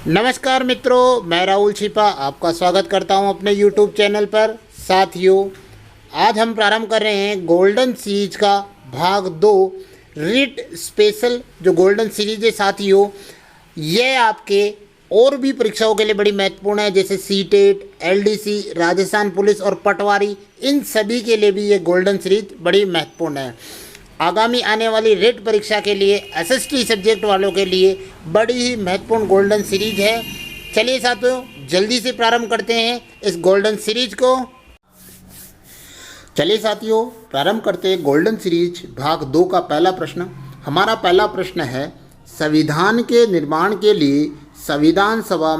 नमस्कार मित्रों, मैं राहुल छिपा आपका स्वागत करता हूं अपने YouTube चैनल पर। साथियों, आज हम प्रारंभ कर रहे हैं गोल्डन सीरीज का भाग 2 रिट स्पेशल। जो गोल्डन सीरीज है साथियों, ये आपके और भी परीक्षाओं के लिए बड़ी महत्वपूर्ण है, जैसे सीटेट, एलडीसी, राजस्थान पुलिस और पटवारी। इन सभी के लिए भी ये गोल्डन सीरीज बड़ी महत्वपूर्ण है। आगामी आने वाली रेट परीक्षा के लिए एसएसटी सब्जेक्ट वालों के लिए बड़ी ही महत्वपूर्ण गोल्डन सीरीज है। चलिए साथियों, जल्दी से प्रारंभ करते हैं इस गोल्डन सीरीज को। चलिए साथियों, प्रारंभ करते हैं गोल्डन सीरीज भाग 2 का पहला प्रश्न। हमारा पहला प्रश्न है, संविधान के निर्माण के लिए संविधान सभा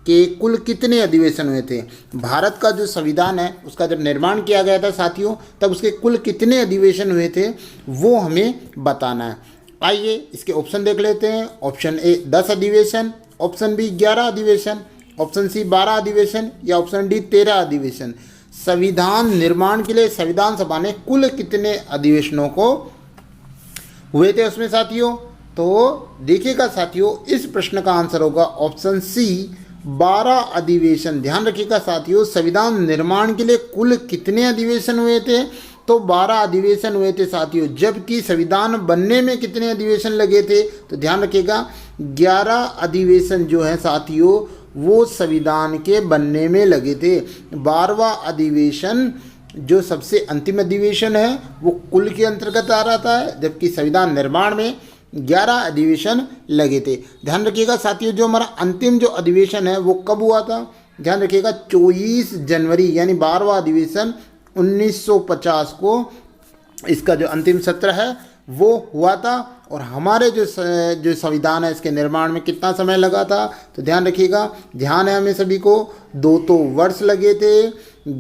के कुल कितने अधिवेशन हुए थे। भारत का जो संविधान है उसका जब निर्माण किया गया था साथियों, तब उसके कुल कितने अधिवेशन हुए थे वो हमें बताना है। आइए इसके ऑप्शन देख लेते हैं। ऑप्शन ए 10 अधिवेशन, ऑप्शन बी 11 अधिवेशन, ऑप्शन सी 12 अधिवेशन या ऑप्शन डी 13 अधिवेशन। संविधान निर्माण के लिए संविधान सभा ने कुल कितने अधिवेशनों को हुए थे उसमें साथियों। तो देखिएगा साथियों, इस प्रश्न का आंसर होगा ऑप्शन सी 12 अधिवेशन। ध्यान रखिएगा साथियों, संविधान निर्माण के लिए कुल कितने अधिवेशन हुए थे, तो 12 अधिवेशन हुए थे साथियों। जबकि संविधान बनने में कितने अधिवेशन लगे थे, तो ध्यान रखिएगा 11 अधिवेशन जो है साथियों वो संविधान के बनने में लगे थे। 12वां अधिवेशन जो सबसे अंतिम अधिवेशन है वो कुल के अंतर्गत आ रहा है, जबकि संविधान निर्माण में 11 अधिवेशन लगे थे। ध्यान रखिएगा साथियों, जो हमारा अंतिम जो अधिवेशन है वो कब हुआ था, ध्यान रखिएगा 24 जनवरी यानी 12वां अधिवेशन 1950 को इसका जो अंतिम सत्र है वो हुआ था। और हमारे जो संविधान है इसके निर्माण में कितना समय लगा था, तो ध्यान रखिएगा, ध्यान है हमें सभी को, 2 वर्ष लगे थे,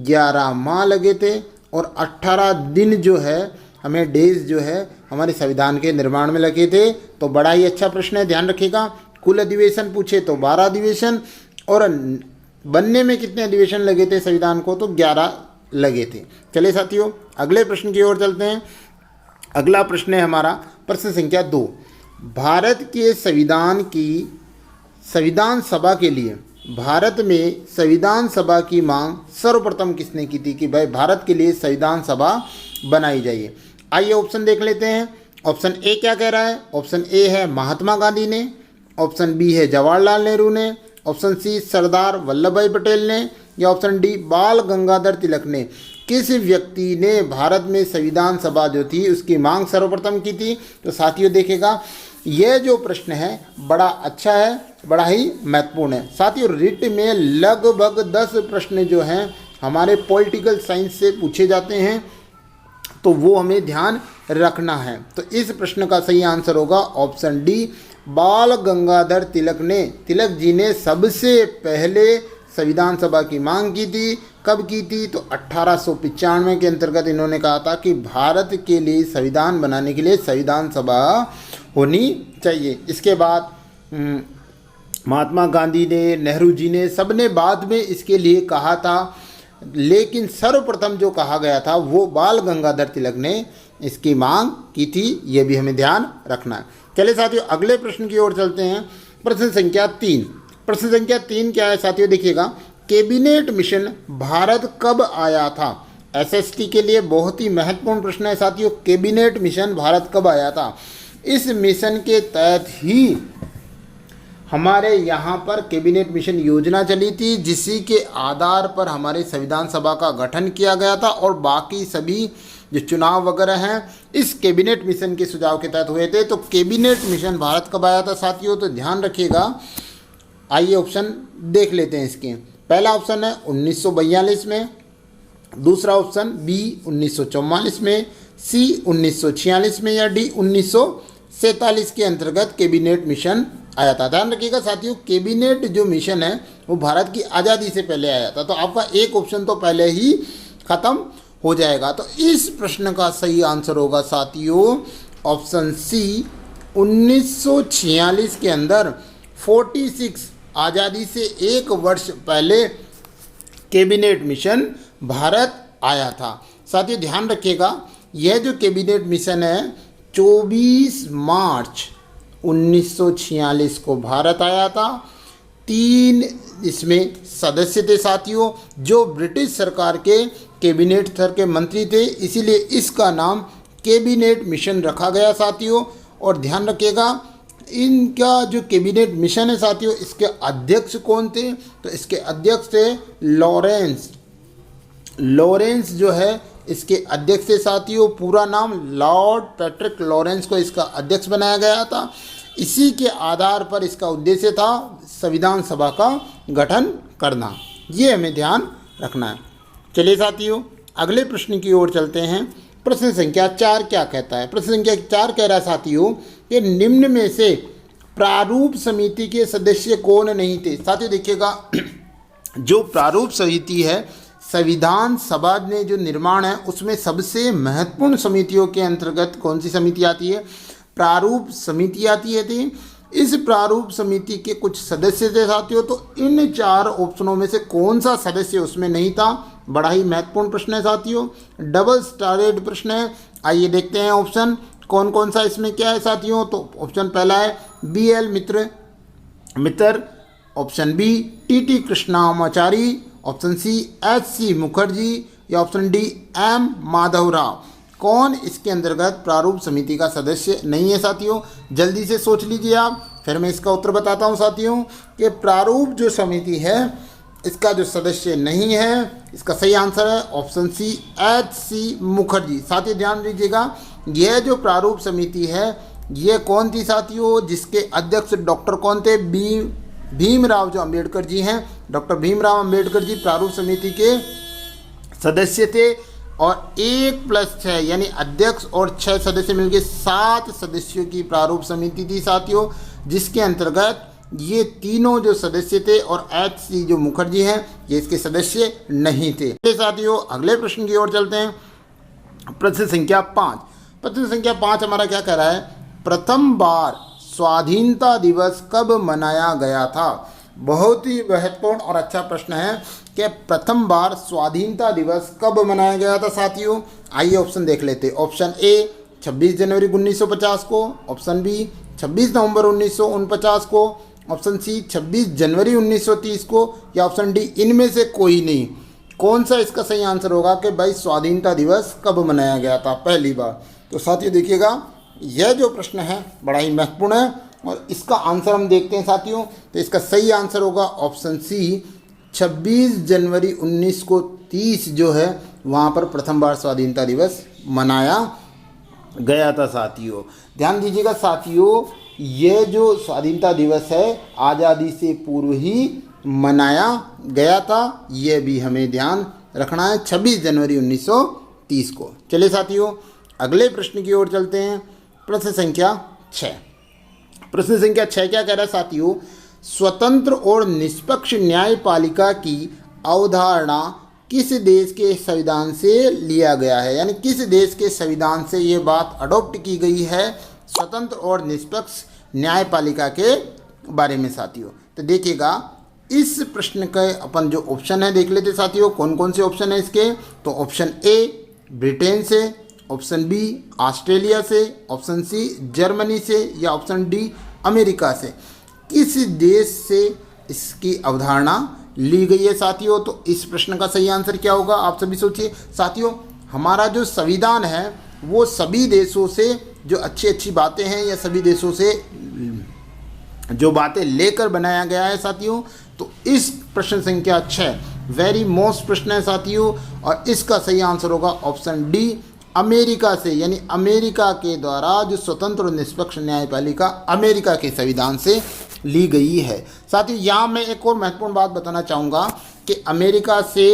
11 माह लगे थे और 18 दिन जो है हमें डेज जो है हमारे संविधान के निर्माण में लगे थे। तो बड़ा ही अच्छा प्रश्न है, ध्यान रखिएगा। कुल अधिवेशन पूछे तो 12 अधिवेशन, और बनने में कितने अधिवेशन लगे थे संविधान को, तो 11 लगे थे। चलिए साथियों, अगले प्रश्न की ओर चलते हैं। अगला प्रश्न है हमारा प्रश्न संख्या 2। भारत के संविधान की संविधान सभा के लिए भारत में संविधान सभा की मांग सर्वप्रथम किसने की थी कि भाई भारत के लिए संविधान सभा बनाई जाइए। आइए ऑप्शन देख लेते हैं। ऑप्शन ए क्या कह रहा है। ऑप्शन ए है महात्मा गांधी ने, ऑप्शन बी है जवाहरलाल नेहरू ने, ऑप्शन सी सरदार वल्लभ भाई पटेल ने या ऑप्शन डी बाल गंगाधर तिलक ने। किस व्यक्ति ने भारत में संविधान सभा जो थी उसकी मांग सर्वप्रथम की थी। तो साथियों देखिएगा, यह जो प्रश्न है बड़ा अच्छा है, बड़ा ही महत्वपूर्ण है साथियों। रिट में लगभग 10 प्रश्न जो हैं हमारे पॉलिटिकल साइंस से पूछे जाते हैं, तो वो हमें ध्यान रखना है। तो इस प्रश्न का सही आंसर होगा ऑप्शन डी, बाल गंगाधर तिलक जी ने सबसे पहले संविधान सभा की मांग की थी। कब की थी, तो 1895 के अंतर्गत इन्होंने कहा था कि भारत के लिए संविधान बनाने के लिए संविधान सभा होनी चाहिए। इसके बाद महात्मा गांधी ने, नेहरू जी ने, सब ने बाद में इसके लिए कहा था, लेकिन सर्वप्रथम जो कहा गया था वो बाल गंगाधर तिलक ने इसकी मांग की थी। ये भी हमें ध्यान रखना है। चलिए साथियों, अगले प्रश्न की ओर चलते हैं। प्रश्न संख्या 3। प्रश्न संख्या 3 क्या है साथियों, देखिएगा, कैबिनेट मिशन भारत कब आया था। एसएसटी के लिए बहुत ही महत्वपूर्ण प्रश्न है साथियों, कैबिनेट मिशन भारत कब आया था। इस मिशन के तहत ही हमारे यहाँ पर कैबिनेट मिशन योजना चली थी, जिसी के आधार पर हमारे संविधान सभा का गठन किया गया था और बाकी सभी जो चुनाव वगैरह हैं इस कैबिनेट मिशन के सुझाव के तहत हुए थे। तो कैबिनेट मिशन भारत कब आया था साथियों, तो ध्यान रखिएगा। आइए ऑप्शन देख लेते हैं इसके। पहला ऑप्शन है 1942 में, दूसरा ऑप्शन बी 1944 में, सी 1946 में या डी 1947 के अंतर्गत कैबिनेट मिशन आया था। ध्यान रखिएगा साथियों, कैबिनेट जो मिशन है वो भारत की आज़ादी से पहले आया था। तो आपका एक ऑप्शन तो पहले ही खत्म हो जाएगा। तो इस प्रश्न का सही आंसर होगा साथियों ऑप्शन सी, 1946 के अंदर 46 आज़ादी से 1 वर्ष पहले कैबिनेट मिशन भारत आया था। साथियों ध्यान रखिएगा, यह जो कैबिनेट मिशन है 24 मार्च 1946 को भारत आया था। 3 इसमें सदस्य थे साथियों, जो ब्रिटिश सरकार के कैबिनेट स्तर के मंत्री थे, इसीलिए इसका नाम कैबिनेट मिशन रखा गया साथियों। और ध्यान रखिएगा, इनका जो कैबिनेट मिशन है साथियों, इसके अध्यक्ष कौन थे? तो इसके अध्यक्ष थे लॉरेंस जो है इसके अध्यक्ष थे साथियों। पूरा नाम लॉर्ड पैट्रिक लॉरेंस को इसका अध्यक्ष बनाया गया था। इसी के आधार पर इसका उद्देश्य था संविधान सभा का गठन करना। ये हमें ध्यान रखना है। चलिए साथियों, अगले प्रश्न की ओर चलते हैं। प्रश्न संख्या 4 क्या कहता है? प्रश्न संख्या 4 कह रहा है साथियों कि निम्न में से प्रारूप समिति के सदस्य कौन नहीं थे? साथियों देखिएगा, जो प्रारूप समिति है, संविधान सभा में जो निर्माण है, उसमें सबसे महत्वपूर्ण समितियों के अंतर्गत कौन सी समिति आती है? प्रारूप समिति आती है थी। इस प्रारूप समिति के कुछ सदस्य थे साथियों। तो इन 4 ऑप्शनों में से कौन सा सदस्य उसमें नहीं था? बड़ा ही महत्वपूर्ण प्रश्न है साथियों, डबल स्टारेड प्रश्न है। आइए देखते हैं ऑप्शन कौन कौन सा इसमें क्या है साथियों। तो ऑप्शन पहला है BL Mitra, option B TT Krishnamachari, option C HC Mukherjee या ऑप्शन D M माधवराव। कौन इसके अंतर्गत प्रारूप समिति का सदस्य नहीं है साथियों? जल्दी से सोच लीजिए आप, फिर मैं इसका उत्तर बताता हूं साथियों कि प्रारूप जो समिति है, इसका जो सदस्य नहीं है, इसका सही आंसर है ऑप्शन C HC मुखर्जी। साथियों ध्यान दीजिएगा, यह जो प्रारूप समिति है, ये कौन थी साथियों? जिसके अध्यक्ष डॉक्टर कौन थे? भीमराव जो अंबेडकर जी हैं, डॉक्टर भीमराव अंबेडकर जी प्रारूप समिति के सदस्य थे। और 1+6 यानी अध्यक्ष और 6 सदस्य मिलकर 7 सदस्यों की प्रारूप समिति थी साथियों, जिसके अंतर्गत ये तीनों जो सदस्य थे और HC जो मुखर्जी हैं, ये इसके सदस्य नहीं थे। साथियों अगले प्रश्न की ओर चलते हैं। प्रश्न संख्या 5। प्रश्न संख्या 5 हमारा क्या कह रहा है? प्रथम बार स्वाधीनता दिवस कब मनाया गया था? बहुत ही महत्वपूर्ण और अच्छा प्रश्न है कि प्रथम बार स्वाधीनता दिवस कब मनाया गया था साथियों। आइए ऑप्शन देख लेते हैं। ऑप्शन A 26 जनवरी 1950 को, ऑप्शन B 26 नवंबर 1949 को, ऑप्शन C 26 जनवरी 1930 को या ऑप्शन D इनमें से कोई नहीं। कौन सा इसका सही आंसर होगा कि भाई स्वाधीनता दिवस कब मनाया गया था पहली बार? तो साथियों देखिएगा, यह जो प्रश्न है बड़ा ही महत्वपूर्ण है और इसका आंसर हम देखते हैं साथियों। तो इसका सही आंसर होगा ऑप्शन C 26 जनवरी 1930 जो है, वहाँ पर प्रथम बार स्वाधीनता दिवस मनाया गया था साथियों। ध्यान दीजिएगा साथियों, ये जो स्वाधीनता दिवस है आज़ादी से पूर्व ही मनाया गया था, ये भी हमें ध्यान रखना है, 26 जनवरी 1930 को। चलिए साथियों अगले प्रश्न की ओर चलते हैं। प्रश्न संख्या 6। प्रश्न संख्या 6 क्या कह रहा है साथियों? स्वतंत्र और निष्पक्ष न्यायपालिका की अवधारणा किस देश के संविधान से लिया गया है? यानी किस देश के संविधान से ये बात अडॉप्ट की गई है स्वतंत्र और निष्पक्ष न्यायपालिका के बारे में साथियों। तो देखिएगा, इस प्रश्न का अपन जो ऑप्शन है देख लेते साथियों, कौन कौन से ऑप्शन है इसके। तो ऑप्शन A ब्रिटेन से, ऑप्शन B ऑस्ट्रेलिया से, ऑप्शन C जर्मनी से या ऑप्शन D अमेरिका से। किस देश से इसकी अवधारणा ली गई है साथियों? तो इस प्रश्न का सही आंसर क्या होगा? आप सभी सोचिए साथियों। हमारा जो संविधान है वो सभी देशों से जो अच्छी अच्छी बातें हैं या सभी देशों से जो बातें लेकर बनाया गया है साथियों। तो इस प्रश्न संख्या 6 वेरी मोस्ट प्रश्न है साथियों और इसका सही आंसर होगा ऑप्शन D अमेरिका से। यानी अमेरिका के द्वारा जो स्वतंत्र और निष्पक्ष न्यायपालिका अमेरिका के संविधान से ली गई है साथियों। यहाँ मैं एक और महत्वपूर्ण बात बताना चाहूँगा कि अमेरिका से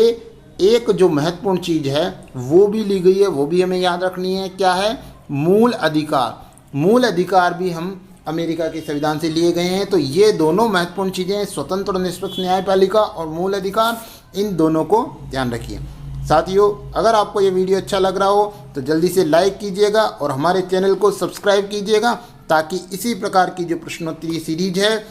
एक जो महत्वपूर्ण चीज़ है वो भी ली गई है, वो भी हमें याद रखनी है। क्या है? मूल अधिकार। मूल अधिकार भी हम अमेरिका के संविधान से लिए गए हैं। तो ये दोनों महत्वपूर्ण चीज़ें, स्वतंत्र और निष्पक्ष न्यायपालिका और मूल अधिकार, इन दोनों को ध्यान रखिए साथियों। अगर आपको ये वीडियो अच्छा लग रहा हो तो जल्दी से लाइक कीजिएगा और हमारे चैनल को सब्सक्राइब कीजिएगा, ताकि इसी प्रकार की जो प्रश्नोत्तरी सीरीज है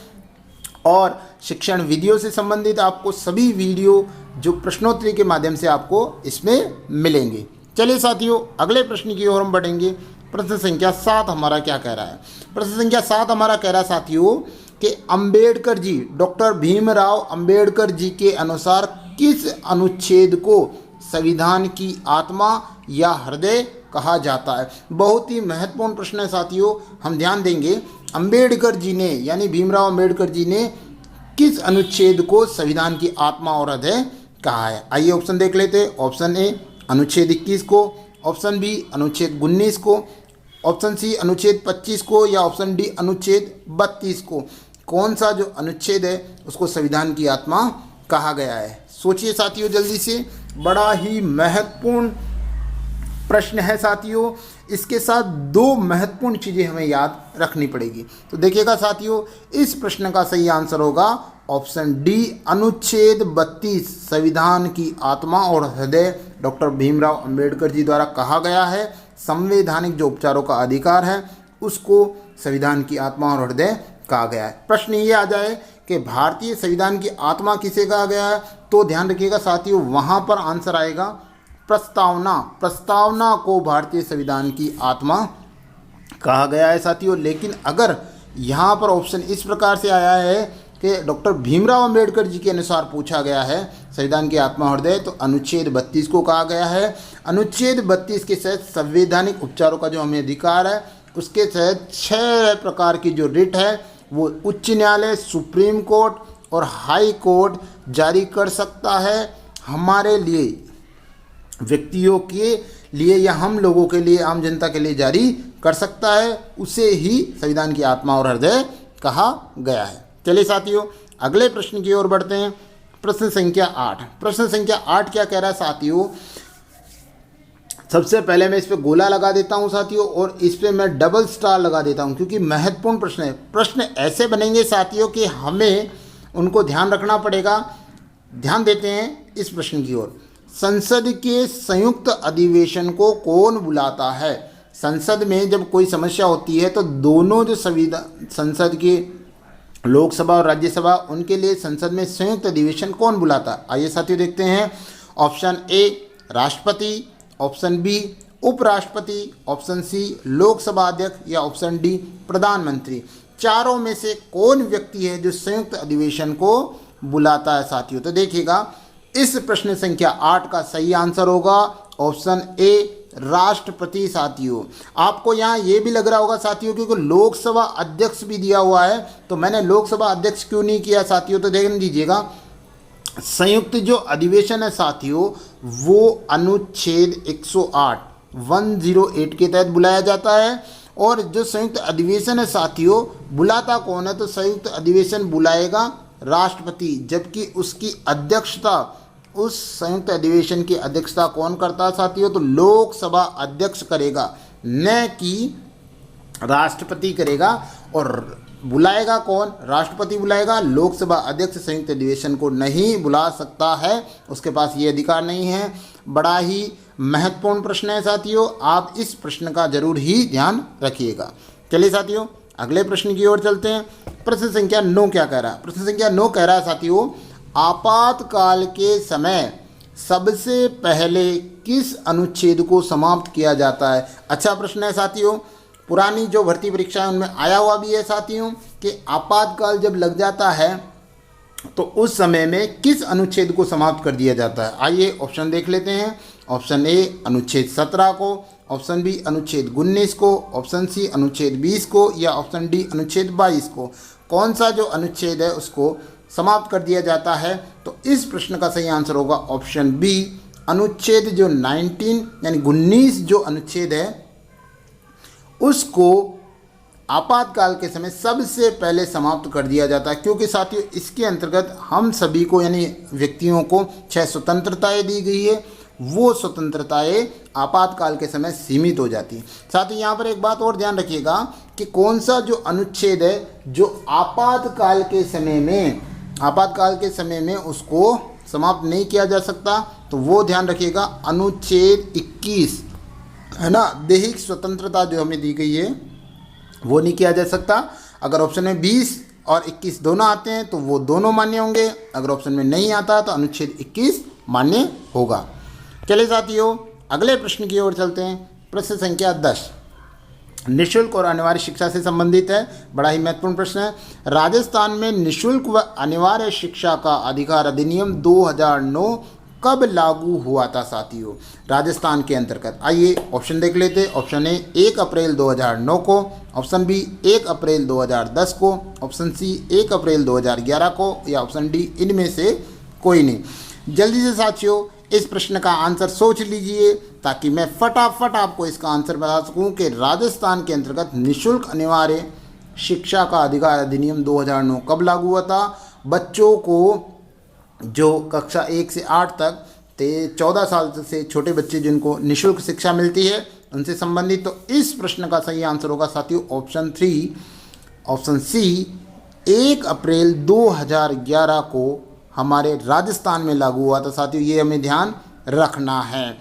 और शिक्षण वीडियो से संबंधित आपको सभी वीडियो जो प्रश्नोत्तरी के माध्यम से आपको इसमें मिलेंगे। चलिए साथियों अगले प्रश्न की ओर हम बढ़ेंगे। प्रश्न संख्या 7 हमारा क्या कह रहा है? प्रश्न संख्या 7 हमारा कह रहा है साथियों कि अंबेडकर जी, डॉक्टर भीमराव अंबेडकर जी के अनुसार किस अनुच्छेद को संविधान की आत्मा या हृदय कहा जाता है। बहुत ही महत्वपूर्ण प्रश्न है साथियों, हम ध्यान देंगे। अंबेडकर जी ने यानी भीमराव अंबेडकर जी ने किस अनुच्छेद को संविधान की आत्मा और हृदय कहा है। आइए ऑप्शन देख लेते हैं। ऑप्शन ए अनुच्छेद 21 को, ऑप्शन बी अनुच्छेद 19 को, ऑप्शन सी अनुच्छेद 25 को या ऑप्शन डी अनुच्छेद 32 को। कौन सा जो अनुच्छेद है उसको संविधान की आत्मा कहा गया है? सोचिए साथियों जल्दी से, बड़ा ही महत्वपूर्ण प्रश्न है साथियों। इसके साथ दो महत्वपूर्ण चीज़ें हमें याद रखनी पड़ेगी। तो देखिएगा साथियों, इस प्रश्न का सही आंसर होगा ऑप्शन डी अनुच्छेद 32 संविधान की आत्मा और हृदय डॉक्टर भीमराव अंबेडकर जी द्वारा कहा गया है। संवैधानिक जो उपचारों का अधिकार है उसको संविधान की आत्मा और हृदय कहा गया है। प्रश्न ये आ जाए कि भारतीय संविधान की आत्मा किसे कहा गया है, तो ध्यान रखिएगा साथियों, वहाँ पर आंसर आएगा प्रस्तावना। प्रस्तावना को भारतीय संविधान की आत्मा कहा गया है साथियों। लेकिन अगर यहाँ पर ऑप्शन इस प्रकार से आया है कि डॉक्टर भीमराव अंबेडकर जी के अनुसार पूछा गया है संविधान की आत्मा हृदय, तो अनुच्छेद 32 को कहा गया है। अनुच्छेद 32 के तहत संवैधानिक उपचारों का जो हमें अधिकार है उसके तहत 6 प्रकार की जो रिट है वो उच्च न्यायालय, सुप्रीम कोर्ट और हाई कोर्ट जारी कर सकता है। हमारे लिए, व्यक्तियों के लिए या हम लोगों के लिए, आम जनता के लिए जारी कर सकता है, उसे ही संविधान की आत्मा और हृदय कहा गया है। चलिए साथियों अगले प्रश्न की ओर बढ़ते हैं। प्रश्न संख्या 8। प्रश्न संख्या 8 क्या कह रहा है साथियों? सबसे पहले मैं इस पे गोला लगा देता हूं साथियों और इस पे मैं डबल स्टार लगा देता हूं क्योंकि महत्वपूर्ण प्रश्न है। प्रश्न ऐसे बनेंगे साथियों कि हमें उनको ध्यान रखना पड़ेगा। ध्यान देते हैं इस प्रश्न की ओर। संसद के संयुक्त अधिवेशन को कौन बुलाता है? संसद में जब कोई समस्या होती है तो दोनों जो संसद के लोकसभा और राज्यसभा, उनके लिए संसद में संयुक्त अधिवेशन कौन बुलाता है? आइए साथियों देखते हैं। ऑप्शन ए राष्ट्रपति, ऑप्शन बी उपराष्ट्रपति, ऑप्शन सी लोकसभा अध्यक्ष या ऑप्शन डी प्रधानमंत्री। चारों में से कौन व्यक्ति है जो संयुक्त अधिवेशन को बुलाता है साथियों? तो देखिएगा इस प्रश्न संख्या 8 का सही आंसर होगा ऑप्शन ए राष्ट्रपति साथियों। आपको यहाँ ये भी लग रहा होगा साथियों क्योंकि लोकसभा अध्यक्ष भी दिया हुआ है, तो मैंने लोकसभा अध्यक्ष क्यों नहीं किया साथियों? तो देख लीजिएगा संयुक्त जो अधिवेशन है साथियों वो अनुच्छेद 108 के तहत बुलाया जाता है। और जो संयुक्त अधिवेशन है साथियों बुलाता कौन है? तो संयुक्त अधिवेशन बुलाएगा राष्ट्रपति, जबकि उसकी अध्यक्षता, उस संयुक्त अधिवेशन की अध्यक्षता कौन करता है साथियों? तो लोकसभा अध्यक्ष करेगा, न कि राष्ट्रपति करेगा। और बुलाएगा कौन? राष्ट्रपति बुलाएगा। लोकसभा अध्यक्ष संयुक्त अधिवेशन को नहीं बुला सकता है, उसके पास ये अधिकार नहीं है। बड़ा ही महत्वपूर्ण प्रश्न है साथियों, आप इस प्रश्न का जरूर ही ध्यान रखिएगा। चलिए साथियों अगले प्रश्न की ओर चलते हैं। प्रश्न संख्या 9 क्या कह रहा है? प्रश्न संख्या 9 कह रहा है साथियों आपातकाल के समय सबसे पहले किस अनुच्छेद को समाप्त किया जाता है? अच्छा प्रश्न है साथियों, पुरानी जो भर्ती परीक्षाएं उनमें आया हुआ भी है साथियों कि आपातकाल जब लग जाता है तो उस समय में किस अनुच्छेद को समाप्त कर दिया जाता है। आइए ऑप्शन देख लेते हैं। ऑप्शन ए अनुच्छेद 17 को, ऑप्शन बी अनुच्छेद 19 को, ऑप्शन सी अनुच्छेद 20 को या ऑप्शन डी अनुच्छेद 22 को। कौन सा जो अनुच्छेद है उसको समाप्त कर दिया जाता है? तो इस प्रश्न का सही आंसर होगा ऑप्शन बी अनुच्छेद जो 19 यानी 19 जो अनुच्छेद है उसको आपातकाल के समय सबसे पहले समाप्त कर दिया जाता है, क्योंकि साथियों इसके अंतर्गत हम सभी को यानी व्यक्तियों को 6 स्वतंत्रताएं दी गई है। वो स्वतंत्रताएं आपातकाल के समय सीमित हो जाती हैं। साथियों यहाँ पर एक बात और ध्यान रखिएगा कि कौन सा जो अनुच्छेद है जो आपातकाल के समय में उसको समाप्त नहीं किया जा सकता, तो वो ध्यान रखिएगा अनुच्छेद 21 है ना, दैहिक स्वतंत्रता जो हमें दी गई है वो नहीं किया जा सकता। अगर ऑप्शन में 20 और 21 दोनों आते हैं तो वो दोनों मान्य होंगे, अगर ऑप्शन में नहीं आता तो अनुच्छेद 21 मान्य होगा। चलिए साथियों अगले प्रश्न की ओर चलते हैं। प्रश्न संख्या 10। निशुल्क और अनिवार्य शिक्षा से संबंधित है, बड़ा ही महत्वपूर्ण प्रश्न है। राजस्थान में निशुल्क व अनिवार्य शिक्षा का अधिकार अधिनियम 2009 कब लागू हुआ था साथियों? राजस्थान के अंतर्गत। आइए ऑप्शन देख लेते हैं। ऑप्शन ए 1 अप्रैल 2009 को, ऑप्शन बी 1 अप्रैल 2010 को, ऑप्शन सी 1 अप्रैल 2011 को, या ऑप्शन डी इनमें से कोई नहीं। जल्दी से साथियों इस प्रश्न का आंसर सोच लीजिए ताकि मैं फटाफट आपको इसका आंसर बता सकूं कि राजस्थान के अंतर्गत निशुल्क अनिवार्य शिक्षा का अधिकार अधिनियम 2009 कब लागू हुआ था। बच्चों को जो कक्षा 1 से 8 तक 14 साल से छोटे बच्चे जिनको निशुल्क शिक्षा मिलती है उनसे संबंधित। तो इस प्रश्न का सही आंसर होगा साथियों ऑप्शन 3, ऑप्शन सी 1 अप्रैल 2011 को हमारे राजस्थान में लागू हुआ था साथियों। ये हमें ध्यान रखना है,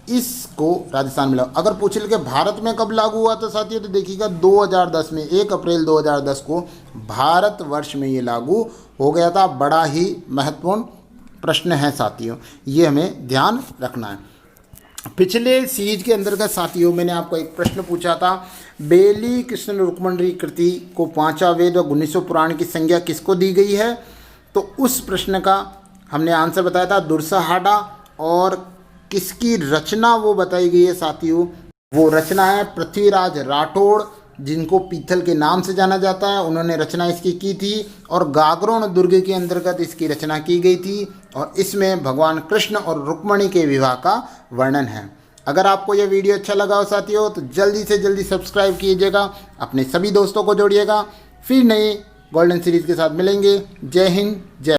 इसको राजस्थान में लागू। अगर पूछ ले कि भारत में कब लागू हुआ था साथियों, तो देखिएगा 2010 में 1 अप्रैल 2010 को भारतवर्ष में ये लागू हो गया था। बड़ा ही महत्वपूर्ण प्रश्न है साथियों, ये हमें ध्यान रखना है। पिछले सीरीज के अंतर्गत साथियों मैंने आपको एक प्रश्न पूछा था, बेली कृष्ण रुक्मणी कृति को 5वां वेद व 1900 पुराण की संज्ञा किसको दी गई है? तो उस प्रश्न का हमने आंसर बताया था दुर्साहाडा, और किसकी रचना वो बताई गई है साथियों? वो रचना है पृथ्वीराज राठौड़, जिनको पीथल के नाम से जाना जाता है। उन्होंने रचना इसकी की थी और गागरोण दुर्ग के अंतर्गत इसकी रचना की गई थी, और इसमें भगवान कृष्ण और रुक्मणी के विवाह का वर्णन है। अगर आपको यह वीडियो अच्छा लगा हो साथियों तो जल्दी से जल्दी सब्सक्राइब कीजिएगा, अपने सभी दोस्तों को जोड़िएगा। फिर नए गोल्डन सीरीज के साथ मिलेंगे। जय हिंद, जय